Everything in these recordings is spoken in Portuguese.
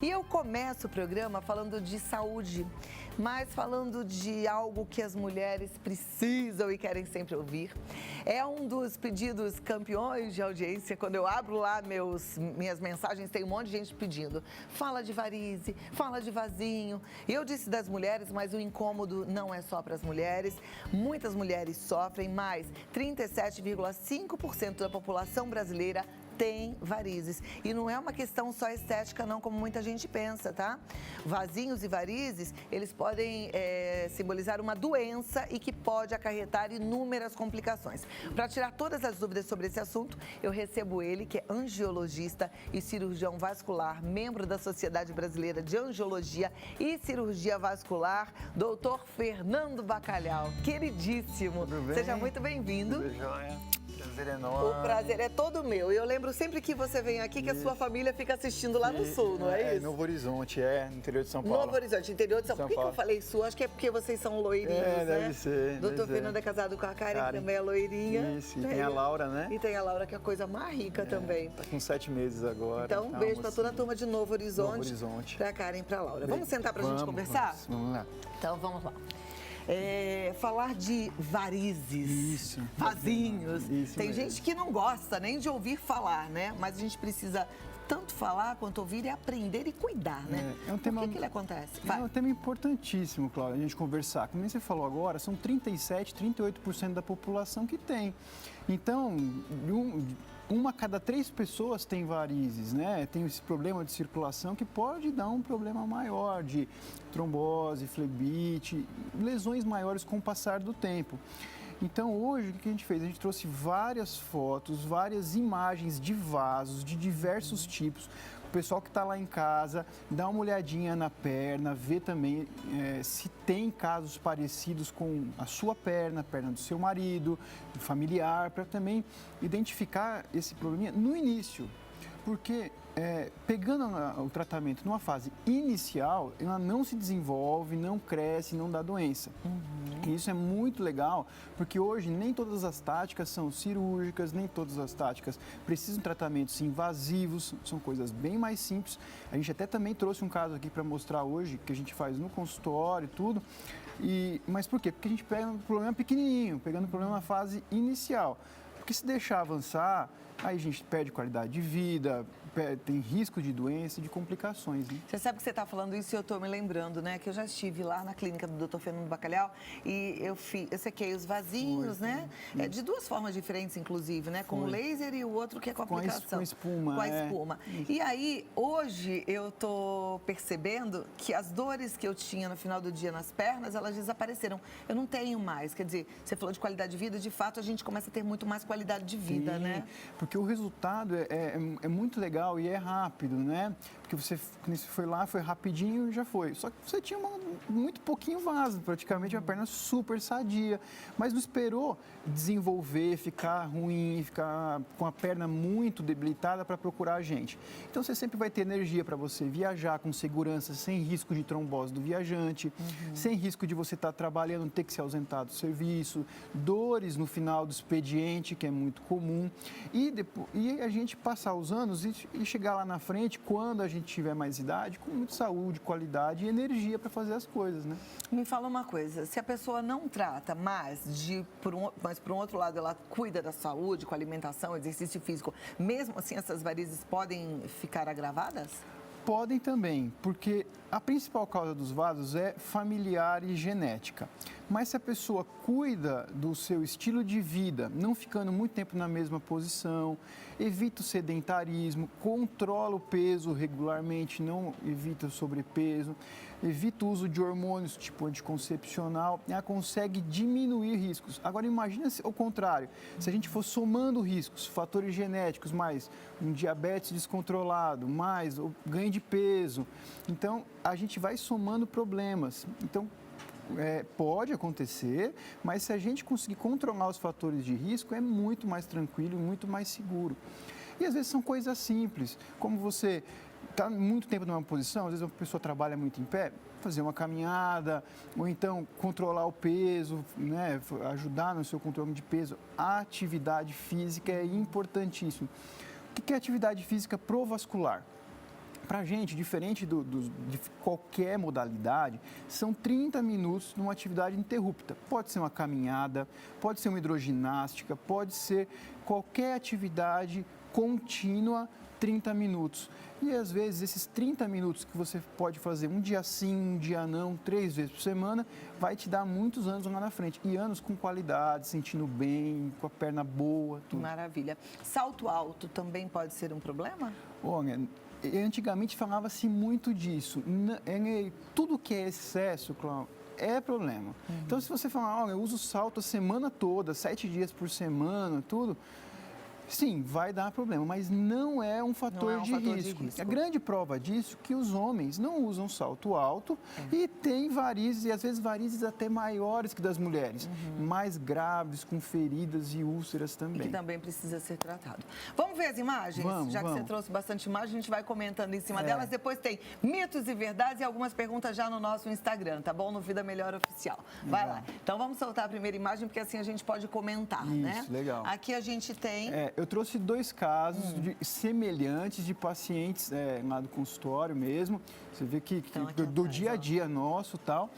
E eu começo o programa falando de saúde, mas falando de algo que as mulheres precisam e querem sempre ouvir. É um dos pedidos campeões de audiência. Quando eu abro lá minhas mensagens, tem um monte de gente pedindo. Fala de varize, fala de vasinho. Eu disse das mulheres, mas o incômodo não é só para as mulheres. Muitas mulheres sofrem, mas 37,5% da população brasileira tem varizes. E não é uma questão só estética, não, como muita gente pensa, tá? Vasinhos e varizes, eles podem simbolizar uma doença e que pode acarretar inúmeras complicações. Para tirar todas as dúvidas sobre esse assunto, eu recebo ele, que é angiologista e cirurgião vascular, membro da Sociedade Brasileira de Angiologia e Cirurgia Vascular, doutor Fernando Bacalhau. Queridíssimo. Tudo bem? Seja muito bem-vindo. Tudo jóia. Prazer enorme. O prazer é todo meu. E eu lembro sempre que você vem aqui que a sua família fica assistindo lá no sul, não é isso? Novo Horizonte, no interior de São Paulo. Novo Horizonte, interior de São Paulo. Por que eu falei sul? Acho que é porque vocês são loirinhos, né? Deve ser. Doutor Fernando é casado com a Karen, que também é loirinha. Isso, e tem a Laura, né? E tem a Laura, que é a coisa mais rica também. Tá com 7 meses agora. Então, um beijo pra toda a turma de Novo Horizonte. Novo Horizonte. Pra Karen e pra Laura. Vamos sentar pra gente conversar? Vamos lá. Então, vamos lá. Falar de varizes, vasinhos. Tem gente que não gosta nem de ouvir falar, né? Mas a gente precisa tanto falar quanto ouvir e aprender e cuidar, né? Por que ele acontece? É um tema importantíssimo, Cláudia, a gente conversar. Como você falou agora, são 37, 38% da população que tem. Então, uma a cada 3 pessoas tem varizes, né? Tem esse problema de circulação que pode dar um problema maior de trombose, flebite, lesões maiores com o passar do tempo. Então, hoje, o que a gente fez? A gente trouxe várias fotos, várias imagens de vasos de diversos tipos. O pessoal que está lá em casa, dá uma olhadinha na perna, vê também se tem casos parecidos com a sua perna, a perna do seu marido, do familiar, para também identificar esse probleminha no início. Porque pegando o tratamento numa fase inicial, ela não se desenvolve, não cresce, não dá doença. E isso é muito legal, porque hoje nem todas as táticas são cirúrgicas, nem todas as táticas precisam de tratamentos invasivos, são coisas bem mais simples. A gente até também trouxe um caso aqui para mostrar hoje, que a gente faz no consultório e tudo. Mas por quê? Porque a gente pega um problema pequenininho, pegando o problema na fase inicial. Porque se deixar avançar, aí a gente perde qualidade de vida, tem risco de doença e de complicações. Né? Você sabe que você está falando isso e eu estou me lembrando, né? Que eu já estive lá na clínica do Dr. Fernando Bacalhau e eu sequei os vasinhos, né? De 2 formas diferentes, inclusive, né? Com o laser e o outro que é com aplicação. Com espuma. Com a espuma. E aí, hoje, eu estou percebendo que as dores que eu tinha no final do dia nas pernas, elas desapareceram. Eu não tenho mais. Quer dizer, você falou de qualidade de vida, de fato, a gente começa a ter muito mais qualidade de vida, né? Porque o resultado é muito legal e é rápido, né? Porque você foi lá, foi rapidinho e já foi. Só que você tinha muito pouquinho vaso, praticamente uma perna super sadia, mas não esperou desenvolver, ficar ruim, ficar com a perna muito debilitada para procurar a gente. Então você sempre vai ter energia para você viajar com segurança, sem risco de trombose do viajante, sem risco de você estar trabalhando, ter que se ausentar do serviço, dores no final do expediente, que é muito comum, e a gente passar os anos e chegar lá na frente, quando a gente tiver mais idade, com muita saúde, qualidade e energia para fazer as coisas, né? Me fala uma coisa, se a pessoa não trata, mas por um outro lado ela cuida da saúde, com alimentação, exercício físico, mesmo assim essas varizes podem ficar agravadas? Podem também, porque a principal causa dos vasos é familiar e genética. Mas se a pessoa cuida do seu estilo de vida, não ficando muito tempo na mesma posição, evita o sedentarismo, controla o peso regularmente, não evita o sobrepeso, evita o uso de hormônios tipo anticoncepcional, ela consegue diminuir riscos. Agora imagina o contrário, se a gente for somando riscos, fatores genéticos, mais um diabetes descontrolado, mais o ganho de peso, então a gente vai somando problemas. Então, pode acontecer, mas se a gente conseguir controlar os fatores de risco, é muito mais tranquilo e muito mais seguro. E às vezes são coisas simples, como você está muito tempo numa posição, às vezes uma pessoa trabalha muito em pé, fazer uma caminhada, ou então controlar o peso, né, ajudar no seu controle de peso. A atividade física é importantíssima. O que é atividade física provascular? Para a gente, diferente de qualquer modalidade, são 30 minutos numa atividade interrupta. Pode ser uma caminhada, pode ser uma hidroginástica, pode ser qualquer atividade contínua, 30 minutos. E às vezes esses 30 minutos que você pode fazer um dia sim, um dia não, 3 vezes por semana, vai te dar muitos anos lá na frente. E anos com qualidade, sentindo bem, com a perna boa, tudo. Maravilha. Salto alto também pode ser um problema? Olha, antigamente falava-se muito disso. Tudo que é excesso, Cláudio, é problema. Então, se você falar, olha, eu uso salto a semana toda, 7 dias por semana, tudo, sim, vai dar problema, mas não é um fator, de risco. A grande prova disso é que os homens não usam salto alto e têm varizes, e às vezes varizes até maiores que das mulheres, mais graves, com feridas e úlceras também. E que também precisa ser tratado. Vamos ver as imagens? Vamos. Que você trouxe bastante imagem, a gente vai comentando em cima delas. Depois tem mitos e verdades e algumas perguntas já no nosso Instagram, tá bom? No Vida Melhor Oficial. Vai lá. Então vamos soltar a primeira imagem, porque assim a gente pode comentar, né? Isso, legal. Aqui a gente tem... Eu trouxe 2 casos semelhantes de pacientes lá do consultório mesmo. Você vê que Então, do dia a dia nosso e tal.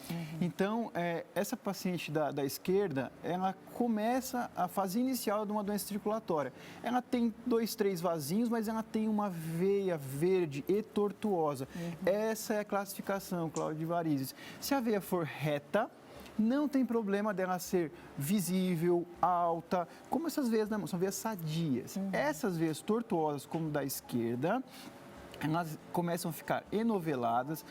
Então, essa paciente da esquerda, ela começa a fase inicial de uma doença circulatória. Ela tem 2, 3 vasinhos, mas ela tem uma veia verde e tortuosa. Essa é a classificação, Cláudio, de varizes. Se a veia for reta, não tem problema dela ser visível, alta, como essas veias, são veias sadias. Essas veias tortuosas, como da esquerda, elas começam a ficar enoveladas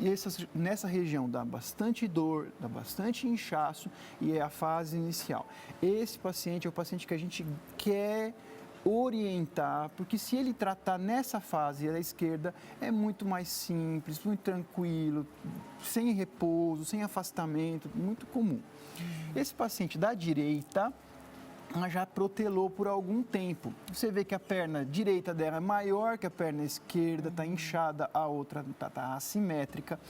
e nessa região dá bastante dor, dá bastante inchaço e é a fase inicial. Esse paciente é o paciente que a gente quer orientar, porque se ele tratar nessa fase da esquerda, é muito mais simples, muito tranquilo, sem repouso, sem afastamento, muito comum. Esse paciente da direita, ela já protelou por algum tempo. Você vê que a perna direita dela é maior que a perna esquerda, está inchada, a outra está assimétrica.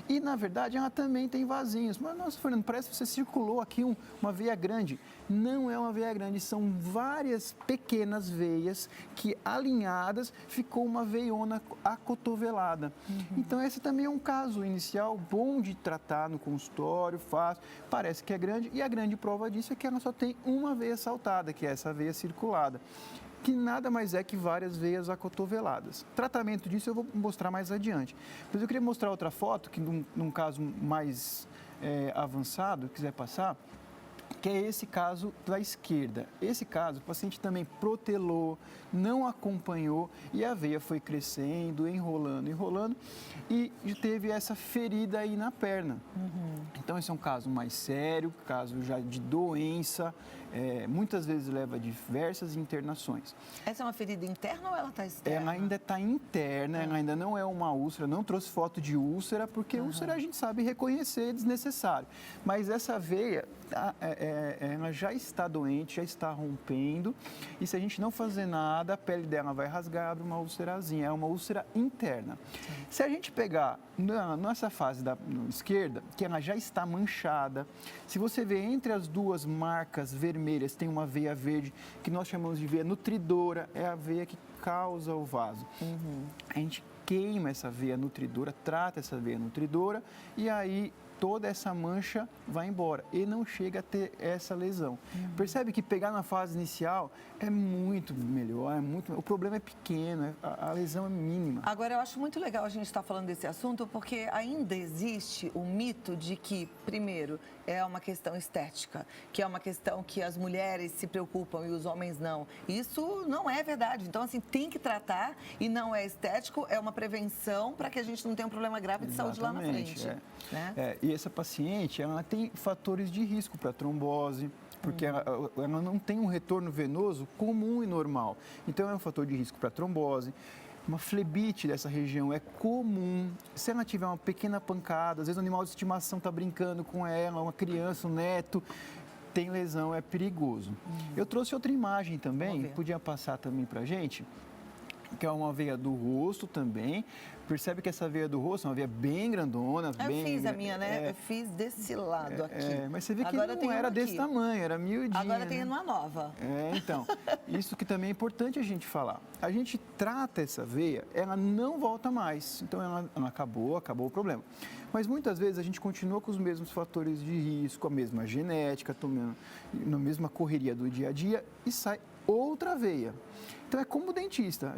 E, na verdade, ela também tem vasinhos. Mas, nossa, Fernando, parece que você circulou aqui uma veia grande. Não é uma veia grande, são várias pequenas veias que, alinhadas, ficou uma veiona acotovelada. Então, esse também é um caso inicial bom de tratar no consultório, fácil. Parece que é grande, e a grande prova disso é que ela só tem uma veia saltada, que é essa veia circulada, que nada mais é que várias veias acotoveladas. Tratamento disso eu vou mostrar mais adiante. Mas eu queria mostrar outra foto, que num caso mais avançado, quiser passar, que é esse caso da esquerda. Esse caso, o paciente também protelou, não acompanhou e a veia foi crescendo, enrolando e teve essa ferida aí na perna. Então, esse é um caso mais sério, caso já de doença, muitas vezes leva a diversas internações. Essa é uma ferida interna ou ela está externa? Ela ainda está interna, ela ainda não é uma úlcera, não trouxe foto de úlcera, porque úlcera a gente sabe reconhecer, é desnecessário. Mas essa veia, ela já está doente, já está rompendo, e se a gente não fazer nada, a pele dela vai rasgar, abre uma úlcerazinha, é uma úlcera interna. Se a gente pegar nessa fase da esquerda, que ela já está manchada, se você vê entre as duas marcas vermelhas, tem uma veia verde, que nós chamamos de veia nutridora, é a veia que causa o vaso. A gente queima essa veia nutridora, trata essa veia nutridora, e aí toda essa mancha vai embora e não chega a ter essa lesão. Percebe que pegar na fase inicial é muito melhor, o problema é pequeno, a lesão é mínima. Agora, eu acho muito legal a gente estar falando desse assunto, porque ainda existe o mito de que, primeiro, é uma questão estética, que é uma questão que as mulheres se preocupam e os homens não. Isso não é verdade. Então, assim, tem que tratar e não é estético, é uma prevenção para que a gente não tenha um problema grave de saúde lá na frente. Né? E essa paciente, ela tem fatores de risco para trombose, porque ela não tem um retorno venoso comum e normal. Então, é um fator de risco para trombose. Uma flebite dessa região é comum. Se ela tiver uma pequena pancada, às vezes o animal de estimação está brincando com ela, uma criança, um neto, tem lesão, é perigoso. Eu trouxe outra imagem também, podia passar também para a gente, que é uma veia do rosto também. Percebe que essa veia do rosto é uma veia bem grandona. Eu fiz a minha, né? Eu fiz desse lado aqui. Mas você vê que Agora não era desse tamanho, era miudinha. Agora tem né? uma nova. Então, isso que também é importante a gente falar. A gente trata essa veia, ela não volta mais. Então, ela acabou o problema. Mas muitas vezes a gente continua com os mesmos fatores de risco, a mesma genética, tomando na mesma correria do dia a dia e sai outra veia. Então é como o dentista,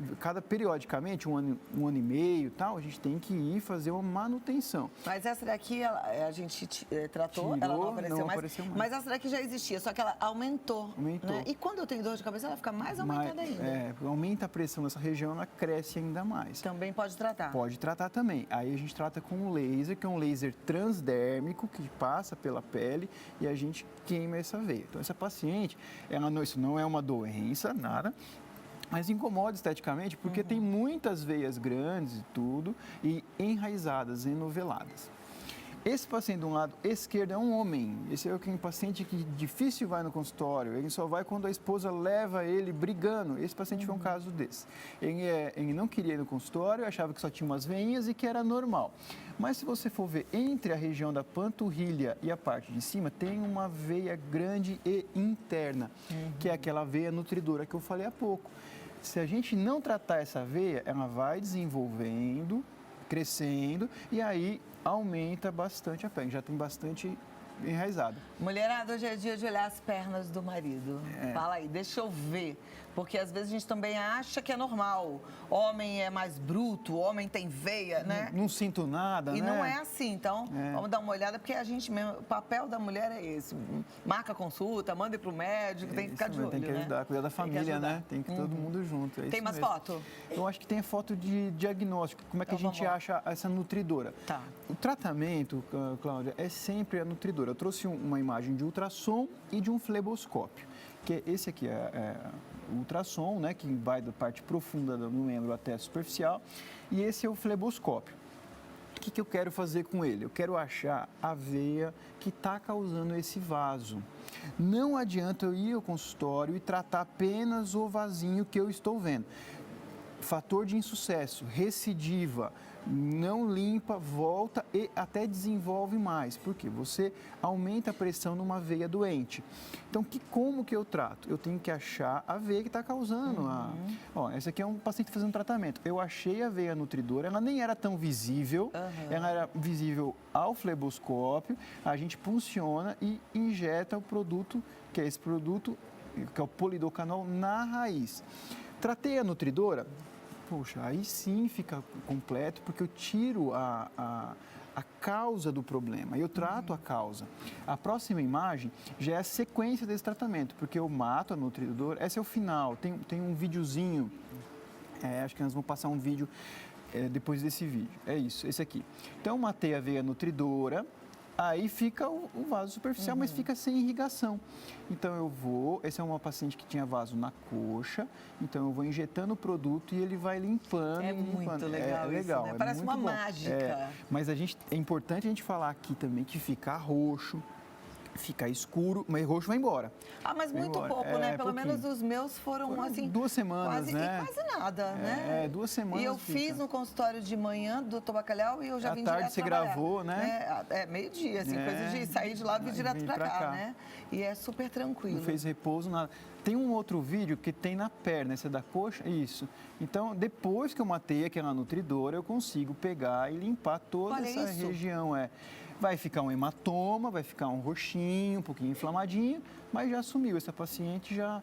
periodicamente, um ano e meio, tal, a gente tem que ir fazer uma manutenção. Mas essa daqui a gente tratou, ela não apareceu mais. Mas essa daqui já existia, só que ela aumentou. Aumentou. Né? E quando eu tenho dor de cabeça, ela fica mais aumentada ainda. Aumenta a pressão nessa região, ela cresce ainda mais. Também pode tratar? Pode tratar também. Aí a gente trata com um laser, que é um laser transdérmico, que passa pela pele e a gente queima essa veia. Então essa paciente, isso não é uma doença, nada, mas incomoda esteticamente porque tem muitas veias grandes e tudo, e enraizadas, enoveladas. Esse paciente do lado esquerdo é um homem. Esse é um paciente que difícil vai no consultório. Ele só vai quando a esposa leva ele brigando. Esse paciente foi um caso desse. Ele não queria ir no consultório, achava que só tinha umas veinhas e que era normal. Mas se você for ver entre a região da panturrilha e a parte de cima, tem uma veia grande e interna, que é aquela veia nutridora que eu falei há pouco. Se a gente não tratar essa veia, ela vai desenvolvendo, crescendo e aí aumenta bastante a pele, já tem bastante enraizado. Mulherada, hoje é dia de olhar as pernas do marido. Fala aí, deixa eu ver. Porque às vezes a gente também acha que é normal. Homem é mais bruto, homem tem veia, né? Não sinto nada, né? E não é assim, então vamos dar uma olhada, porque a gente mesmo, o papel da mulher é esse. Marca consulta, manda ir pro médico, tem que ficar de olho, tem que ajudar, né? cuidar da família, né? Tem que todo mundo junto. Tem mais foto? Eu acho que tem a foto de diagnóstico. Como é que a gente acha essa nutridora? Tá. O tratamento, Cláudia, é sempre a nutridora. Eu trouxe uma imagem de ultrassom e de um fleboscópio. Que esse aqui é o ultrassom, né, que vai da parte profunda do membro até a superficial, e esse é o fleboscópio. O que eu quero fazer com ele? Eu quero achar a veia que está causando esse vaso. Não adianta eu ir ao consultório e tratar apenas o vasinho que eu estou vendo. Fator de insucesso, recidiva, não limpa, volta e até desenvolve mais. Por quê? Você aumenta a pressão numa veia doente. Então, como que eu trato? Eu tenho que achar a veia que está causando. Essa aqui é um paciente fazendo tratamento. Eu achei a veia nutridora, ela nem era tão visível, ela era visível ao fleboscópio, a gente punciona e injeta o produto, que é esse produto, que é o polidocanol, na raiz. Tratei a nutridora, poxa, aí sim fica completo, porque eu tiro a causa do problema, eu trato a causa. A próxima imagem já é a sequência desse tratamento, porque eu mato a nutridora, esse é o final, tem um videozinho, acho que nós vamos passar um vídeo depois desse vídeo, é isso, esse aqui. Então eu matei a veia nutridora, aí fica o vaso superficial, mas fica sem irrigação. Então essa é uma paciente que tinha vaso na coxa, então eu vou injetando o produto e ele vai limpando. É muito legal, legal, isso, né? Parece uma mágica. Mas é importante a gente falar aqui também que fica roxo, fica escuro, mas roxo vai embora. Mas muito pouco, né? Pelo menos os meus foram assim... 2 semanas, né? E quase nada, né? 2 semanas. E eu fiz no consultório de manhã do Dr. Bacalhau e eu já vim direto trabalhar. À tarde você gravou, né? Meio-dia, assim, coisa de sair de lá e vir direto pra cá, né? E é super tranquilo. Não fez repouso, nada. Tem um outro vídeo que tem na perna, esse é da coxa, isso. Então, depois que eu matei aquela nutridora, eu consigo pegar e limpar toda essa região. Vai ficar um hematoma, vai ficar um roxinho, um pouquinho inflamadinho, mas já sumiu. Essa paciente já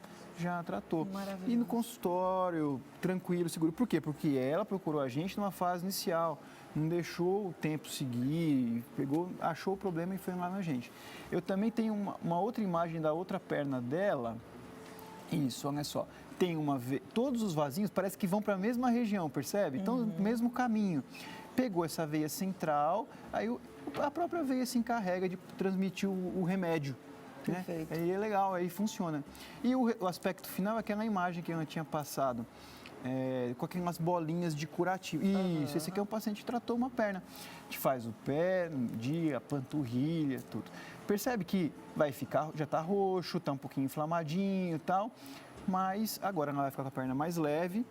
tratou. Maravilhoso. E no consultório, tranquilo, seguro. Por quê? Porque ela procurou a gente numa fase inicial, não deixou o tempo seguir, achou o problema e foi lá na gente. Eu também tenho uma outra imagem da outra perna dela. Isso, olha só. Tem todos os vasinhos parece que vão para a mesma região, percebe? Então, o mesmo caminho. Pegou essa veia central, aí a própria veia se encarrega de transmitir o remédio. Perfeito. Né? Aí é legal, aí funciona. E o aspecto final é aquela imagem que eu tinha passado, com aquelas bolinhas de curativo. Isso, esse aqui é um paciente que tratou uma perna. A gente faz o pé, a panturrilha, tudo. Percebe que já está roxo, está um pouquinho inflamadinho e tal, mas agora ela vai ficar com a perna mais leve,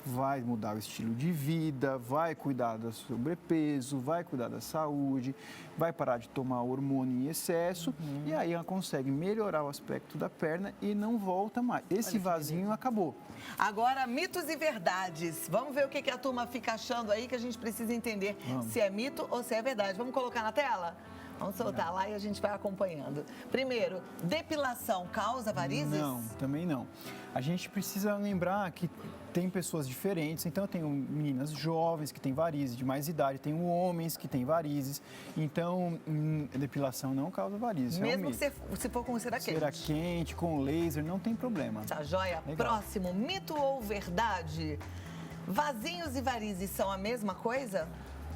vai mudar o estilo de vida, vai cuidar do sobrepeso, vai cuidar da saúde, vai parar de tomar hormônio em excesso e aí ela consegue melhorar o aspecto da perna e não volta mais. Esse vasinho acabou. Agora, mitos e verdades. Vamos ver o que a turma fica achando aí, que a gente precisa entender se é mito ou se é verdade. Vamos colocar na tela? Vamos soltar lá e a gente vai acompanhando. Primeiro, depilação causa varizes? Não, também não. A gente precisa lembrar que tem pessoas diferentes. Então, eu tenho meninas jovens que têm varizes, de mais idade. Tenho homens que têm varizes. Então, depilação não causa varizes. Mesmo se for com cera quente? Cera quente, com laser, não tem problema. Tá joia? Legal. Próximo, mito ou verdade? Vasinhos e varizes são a mesma coisa?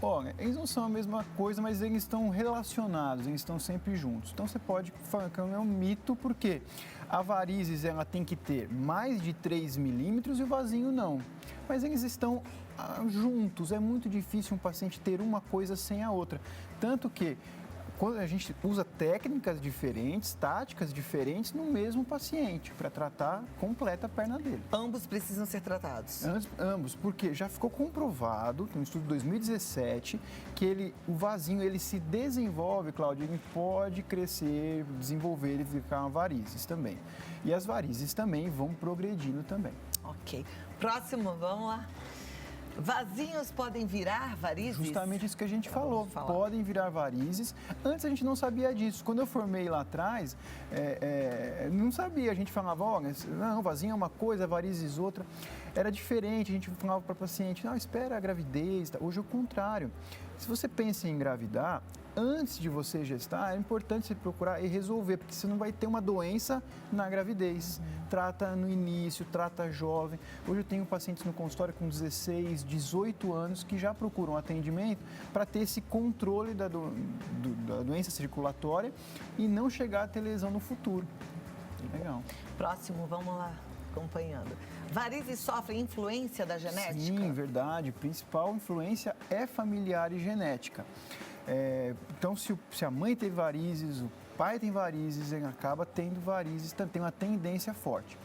Olha, eles não são a mesma coisa, mas eles estão relacionados, eles estão sempre juntos. Então, você pode falar que é um mito, porque a varizes ela tem que ter mais de 3 milímetros e o vasinho não. Mas eles estão juntos, é muito difícil um paciente ter uma coisa sem a outra. Tanto que, quando a gente usa técnicas diferentes, táticas diferentes no mesmo paciente, para tratar completa a perna dele. Ambos precisam ser tratados? Ambos, porque já ficou comprovado, tem um estudo de 2017, que o vasinho ele se desenvolve, Cláudia, ele pode crescer, desenvolver e ficar varizes também. E as varizes também vão progredindo também. Ok. Próximo, vamos lá. Vasinhos podem virar varizes? Justamente isso que a gente falou, podem virar varizes. Antes a gente não sabia disso. Quando eu formei lá atrás, não sabia. A gente falava, não, vasinho é uma coisa, varizes outra. Era diferente, a gente falava para o paciente, não, espera a gravidez. Hoje é o contrário. Se você pensa em engravidar, antes de você gestar, é importante você procurar e resolver, porque você não vai ter uma doença na gravidez. Trata no início, trata jovem. Hoje eu tenho pacientes no consultório com 16, 18 anos que já procuram atendimento para ter esse controle da doença circulatória e não chegar a ter lesão no futuro. Legal. Próximo, vamos lá, acompanhando. Varizes sofrem influência da genética? Sim, verdade. A principal influência é familiar e genética. Então, se a mãe teve varizes, o pai tem varizes, ele acaba tendo varizes, tem uma tendência forte.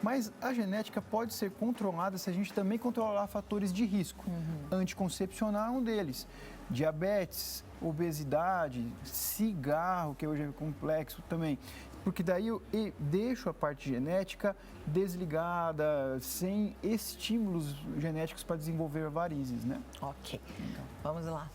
Mas a genética pode ser controlada se a gente também controlar fatores de risco. Anticoncepcional é um deles. Diabetes, obesidade, cigarro, que hoje é complexo também. Porque daí eu deixo a parte genética desligada, sem estímulos genéticos para desenvolver varizes, né? Ok. Vamos lá.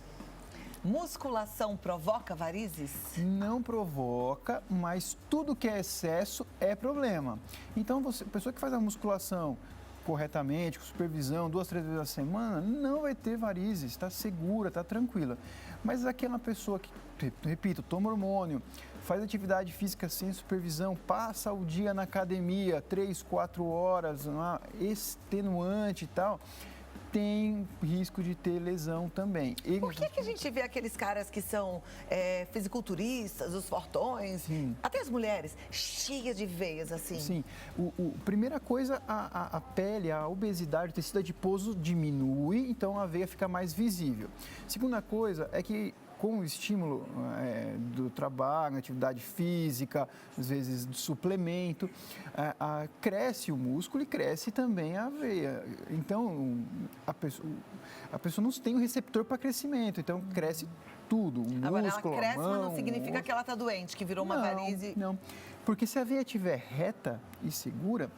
Musculação provoca varizes? Não provoca, mas tudo que é excesso é problema. Então, a pessoa que faz a musculação corretamente, com supervisão, 2, 3 vezes a semana, não vai ter varizes, está segura, está tranquila. Mas aquela pessoa que, repito, toma hormônio, faz atividade física sem supervisão, passa o dia na academia, 3, 4 horas, extenuante e tal, tem risco de ter lesão também. Por que a gente vê aqueles caras que são fisiculturistas, os fortões, até as mulheres, cheias de veias assim? Sim. Primeira coisa, a pele, a obesidade, o tecido adiposo diminui, então a veia fica mais visível. Segunda coisa é que com o estímulo do trabalho, atividade física, às vezes de suplemento, cresce o músculo e cresce também a veia. Então, a pessoa não tem um receptor para crescimento, então cresce tudo, o músculo, Agora, ela cresce, mão, mas não significa que ela está doente, que virou uma varize. Não, porque se a veia estiver reta e segura,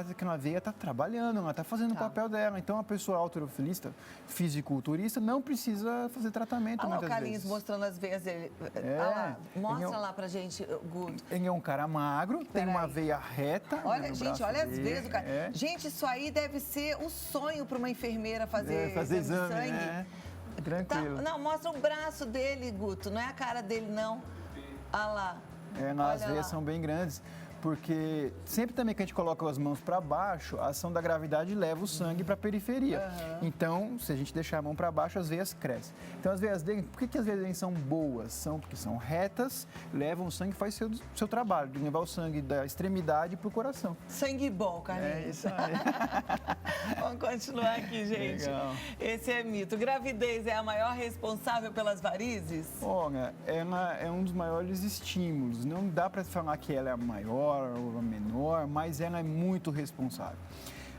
aquela veia está trabalhando, ela está fazendo o papel dela. Então, a pessoa halterofilista, fisiculturista, não precisa fazer tratamento muitas vezes. Olha o Carlinhos mostrando as veias dele. Mostra lá pra gente, Guto. Ele é um cara magro, tem uma veia reta. Olha, gente, olha as veias do cara. Gente, isso aí deve ser o sonho para uma enfermeira fazer exame de sangue. Tranquilo. Não, mostra o braço dele, Guto, não é a cara dele, não. Olha lá. As veias são bem grandes, porque sempre também que a gente coloca as mãos para baixo, a ação da gravidade leva o sangue para a periferia. Então, se a gente deixar a mão para baixo, as veias crescem. Então, as veias dele, por que as veias dele são boas? Porque são retas, levam o sangue e faz seu trabalho, de levar o sangue da extremidade para o coração. Sangue bom, Carlinhos. É isso aí. Vamos continuar aqui, gente. Legal. Esse é mito. Gravidez é a maior responsável pelas varizes? Olha, ela é um dos maiores estímulos. Não dá para falar que ela é a maior ou a menor, mas ela é muito responsável.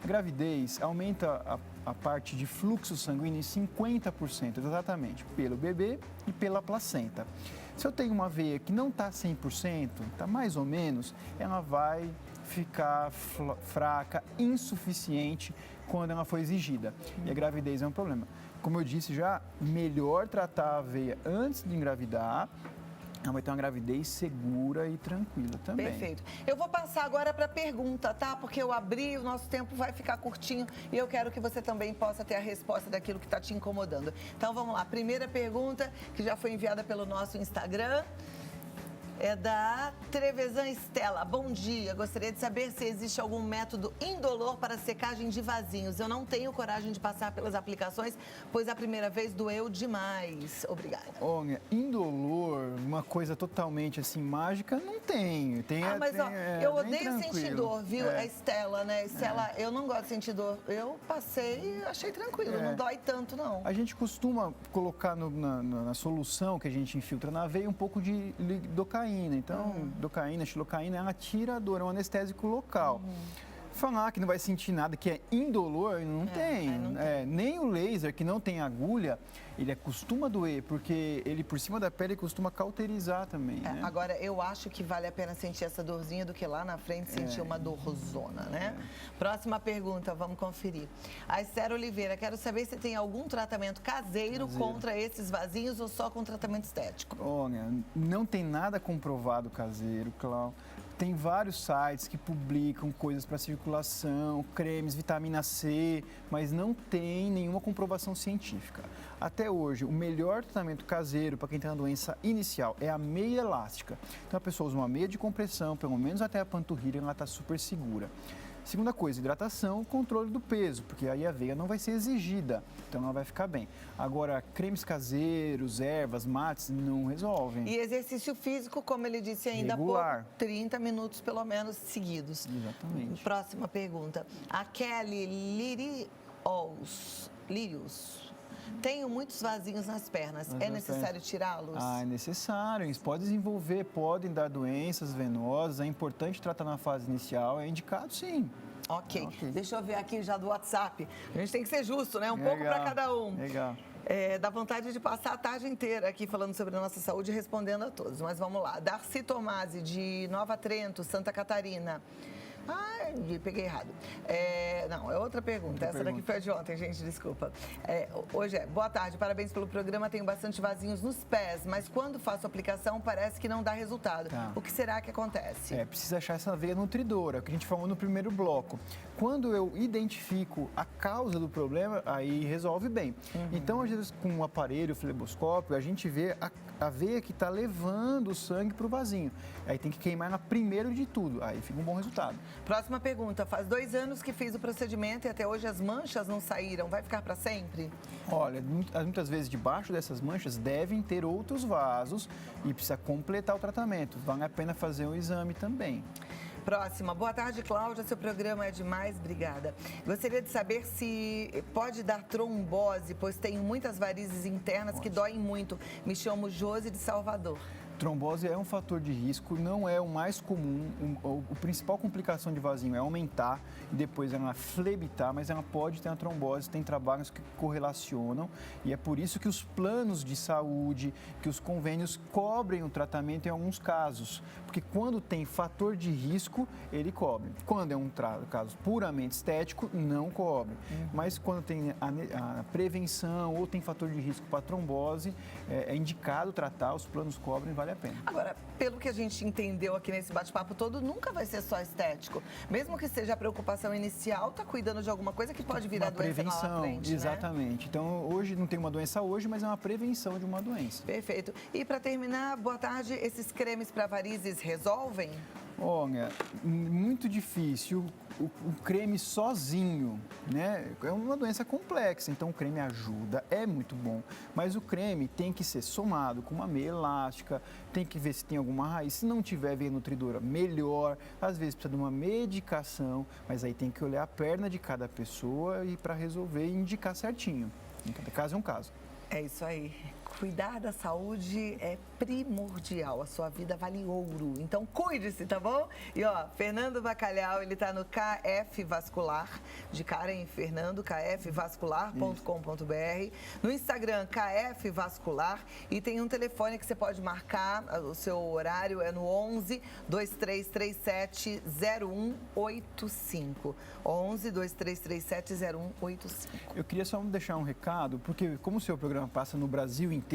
A gravidez aumenta a parte de fluxo sanguíneo em 50%, exatamente, pelo bebê e pela placenta. Se eu tenho uma veia que não está 100%, está mais ou menos, ela vai ficar fraca, insuficiente quando ela for exigida. E a gravidez é um problema. Como eu disse já, melhor tratar a veia antes de engravidar. Ela vai ter uma gravidez segura e tranquila também. Perfeito. Eu vou passar agora para a pergunta, tá? Porque eu abri, o nosso tempo vai ficar curtinho e eu quero que você também possa ter a resposta daquilo que está te incomodando. Então vamos lá. Primeira pergunta, que já foi enviada pelo nosso Instagram. É da Trevesan Estela. Bom dia, gostaria de saber se existe algum método indolor para secagem de vasinhos. Eu não tenho coragem de passar pelas aplicações, pois a primeira vez doeu demais. Obrigada. Olha, indolor, uma coisa totalmente assim mágica, não tem. Eu odeio sentir dor, viu? É Estela, né? Estela, eu não gosto de sentir dor. Eu passei e achei tranquilo, não dói tanto, não. A gente costuma colocar na solução que a gente infiltra na veia um pouco de lidocaína. Então, docaína, xilocaína, ela tira a dor, é um anestésico local. Falar que não vai sentir nada, que é indolor, não tem. Nem o laser, que não tem agulha, ele costuma doer, porque ele por cima da pele costuma cauterizar também. Né? Agora, eu acho que vale a pena sentir essa dorzinha do que lá na frente sentir uma dorzona, né? Próxima pergunta, vamos conferir. A Esther Oliveira, quero saber se tem algum tratamento caseiro contra esses vasinhos ou só com tratamento estético. Olha, não tem nada comprovado caseiro, Cláudio. Tem vários sites que publicam coisas para circulação, cremes, vitamina C, mas não tem nenhuma comprovação científica. Até hoje, o melhor tratamento caseiro para quem tem uma doença inicial é a meia elástica. Então, a pessoa usa uma meia de compressão, pelo menos até a panturrilha, ela está super segura. Segunda coisa, hidratação, controle do peso, porque aí a veia não vai ser exigida, então ela vai ficar bem. Agora, cremes caseiros, ervas, mates, não resolvem. E exercício físico, como ele disse ainda há pouco, 30 minutos pelo menos seguidos. Exatamente. Próxima pergunta. A Kelly Lirius. Tenho muitos vasinhos nas pernas. É necessário tirá-los? É necessário. Eles podem desenvolver, podem dar doenças venosas. É importante tratar na fase inicial. É indicado, sim. Ok. Deixa eu ver aqui já do WhatsApp. A gente tem que ser justo, né? Pouco para cada um. Legal. Dá vontade de passar a tarde inteira aqui falando sobre a nossa saúde e respondendo a todos. Mas vamos lá. Darcy Tomasi, de Nova Trento, Santa Catarina. Peguei errado. Não, é outra pergunta. Essa daqui foi a de ontem, gente, desculpa. Hoje boa tarde, parabéns pelo programa. Tenho bastante vasinhos nos pés, mas quando faço a aplicação parece que não dá resultado. O que será que acontece? Precisa achar essa veia nutridora, que a gente falou no primeiro bloco. Quando eu identifico a causa do problema, aí resolve bem. Então, às vezes, com um aparelho, fleboscópio, a gente vê a veia que está levando o sangue para o vasinho. Aí tem que queimar ela primeiro de tudo, aí fica um bom resultado. Próxima pergunta. Faz 2 anos que fiz o procedimento e até hoje as manchas não saíram. Vai ficar para sempre? Olha, muitas vezes debaixo dessas manchas devem ter outros vasos e precisa completar o tratamento. Vale a pena fazer um exame também. Próxima. Boa tarde, Cláudia. Seu programa é demais, obrigada. Gostaria de saber se pode dar trombose, pois tenho muitas varizes internas que doem muito. Me chamo Josi de Salvador. Trombose é um fator de risco, não é o mais comum. A principal complicação de vasinho é aumentar e depois ela flebitar, mas ela pode ter uma trombose, tem trabalhos que correlacionam e é por isso que os planos de saúde, que os convênios cobrem o tratamento em alguns casos, porque quando tem fator de risco, ele cobre. Quando é um caso puramente estético, não cobre. Mas quando tem a prevenção ou tem fator de risco para trombose, é indicado tratar, os planos cobrem, vale a pena. Agora, pelo que a gente entendeu aqui nesse bate-papo todo, nunca vai ser só estético. Mesmo que seja a preocupação inicial, tá cuidando de alguma coisa que pode virar doença lá na frente, exatamente. Né? Então, hoje não tem uma doença hoje, mas é uma prevenção de uma doença. Perfeito. E para terminar, boa tarde, esses cremes para varizes resolvem? Olha, muito difícil. O creme sozinho, né? É uma doença complexa, então o creme ajuda, é muito bom. Mas o creme tem que ser somado com uma meia elástica, tem que ver se tem alguma raiz. Se não tiver veia nutridora, melhor. Às vezes precisa de uma medicação, mas aí tem que olhar a perna de cada pessoa e para resolver e indicar certinho. Em cada caso é um caso. É isso aí. cuidar da saúde é primordial. A sua vida vale ouro. Então, cuide-se, tá bom? E, ó, Fernando Bacalhau, ele tá no KF Vascular, de Karen Fernando, kfvascular.com.br. No Instagram, KF Vascular. E tem um telefone que você pode marcar, o seu horário é no 11 2337 0185. 11 2337 0185. Eu queria só deixar um recado, porque como o seu programa passa no Brasil inteiro,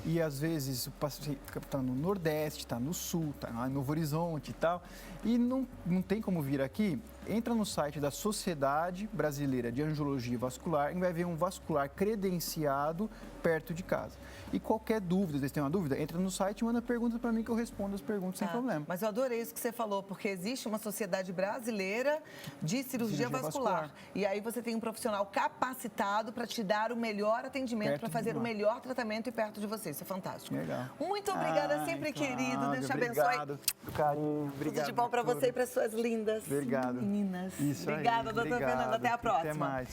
e às vezes está no Nordeste, está no Sul, está em Novo Horizonte e tal, e não tem como vir aqui, entra no site da Sociedade Brasileira de Angiologia Vascular e vai ver um vascular credenciado perto de casa. E qualquer dúvida, vocês têm uma dúvida, entra no site e manda perguntas para mim que eu respondo as perguntas sem problema. Mas eu adorei isso que você falou, porque existe uma Sociedade Brasileira de Cirurgia Vascular. E aí você tem um profissional capacitado para te dar o melhor atendimento, para fazer o melhor tratamento e perto de você. Isso é fantástico. Legal. Muito obrigada, sempre querido. Deus te abençoe. Obrigado. Carinho. Obrigado. Tudo de bom para você e para suas lindas Obrigado. meninas. Isso aí. Obrigada, doutora Fernanda. Até a próxima. Até mais.